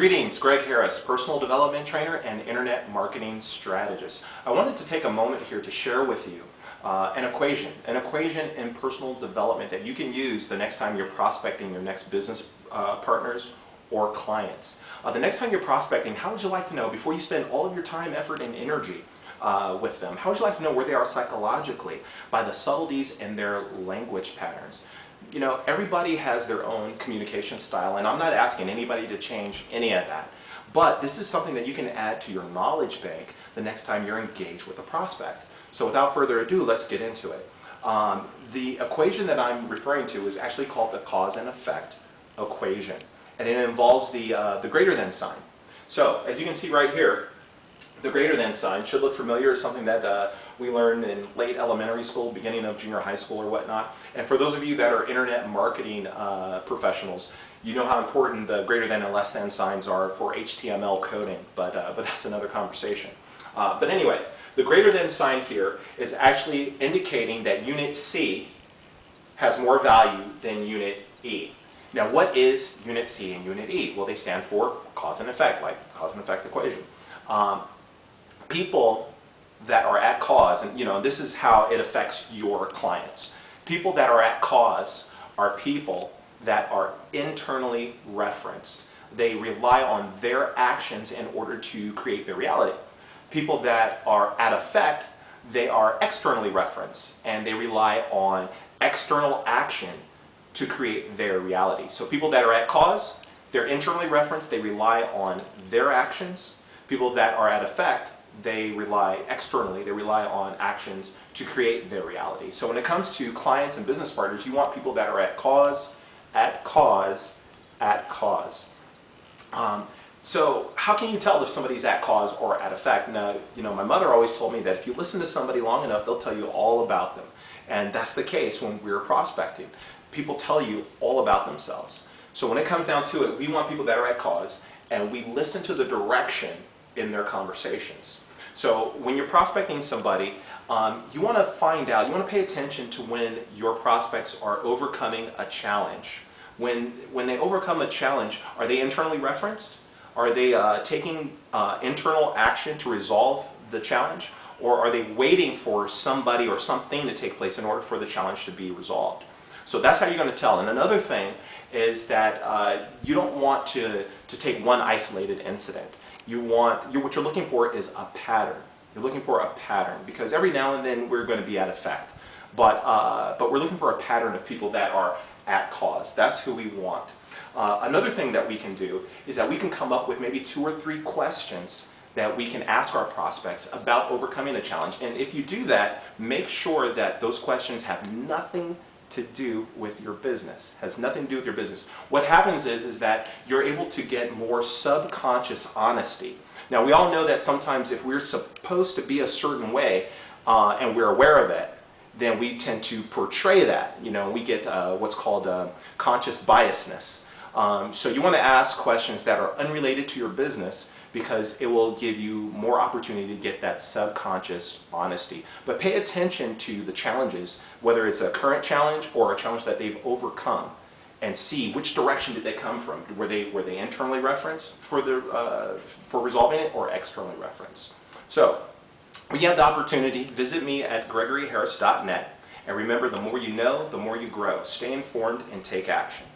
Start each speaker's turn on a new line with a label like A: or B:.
A: Greetings, Greg Harris, personal development trainer and internet marketing strategist. I wanted to take a moment here to share with you an equation in personal development that you can use the next time you're prospecting your next business partners or clients. The next time you're prospecting, how would you like to know, before you spend all of your time, effort, and energy with them, how would you like to know where they are psychologically by the subtleties in their language patterns? You know, everybody has their own communication style, and I'm not asking anybody to change any of that. But this is something that you can add to your knowledge bank the next time you're engaged with a prospect. So without further ado, let's get into it. The equation that I'm referring to is actually called the cause and effect equation, and it involves the greater than sign. So as you can see right here, the greater than sign should look familiar. It's something that we learned in late elementary school, beginning of junior high school or whatnot. And for those of you that are internet marketing professionals, you know how important the greater than and less than signs are for HTML coding, but that's another conversation. But anyway, the greater than sign here is actually indicating that unit C has more value than unit E. Now what is unit C and unit E? Well, they stand for cause and effect, like cause and effect equation. People that are at cause, and you know, this is how it affects your clients. People that are at cause are people that are internally referenced. They rely on their actions in order to create their reality. People that are at effect, they are externally referenced, and they rely on external action to create their reality. So people that are at cause, they're internally referenced, they rely on their actions. People that are at effect, they rely externally, they rely on actions to create their reality. So when it comes to clients and business partners, you want people that are at cause, at cause, at cause. So how can you tell if somebody's at cause or at effect? Now, you know, my mother always told me that if you listen to somebody long enough, they'll tell you all about them. And that's the case when we're prospecting. People tell you all about themselves. So when it comes down to it, we want people that are at cause, and we listen to the direction in their conversations. So when you're prospecting somebody, you want to find out, you want to pay attention to when your prospects are overcoming a challenge. When they overcome a challenge, are they internally referenced? Are they taking internal action to resolve the challenge? Or are they waiting for somebody or something to take place in order for the challenge to be resolved? So that's how you're going to tell. And another thing is that you don't want to take one isolated incident. What you're looking for is a pattern. You're looking for a pattern, because every now and then we're going to be at effect. But we're looking for a pattern of people that are at cause. That's who we want. Another thing that we can do is that we can come up with maybe 2 or 3 questions that we can ask our prospects about overcoming a challenge. And if you do that, make sure that those questions have nothing to do with your business, has nothing to do with your business. What happens is that you're able to get more subconscious honesty. Now we all know that sometimes if we're supposed to be a certain way and we're aware of it, then we tend to portray that. You know, we get what's called conscious biasness. So you want to ask questions that are unrelated to your business, because it will give you more opportunity to get that subconscious honesty. But pay attention to the challenges, whether it's a current challenge or a challenge that they've overcome, and see which direction did they come from. Were they internally referenced for resolving it, or externally referenced? So when you have the opportunity, visit me at gregoryharris.net, and remember, the more you know, the more you grow. Stay informed and take action.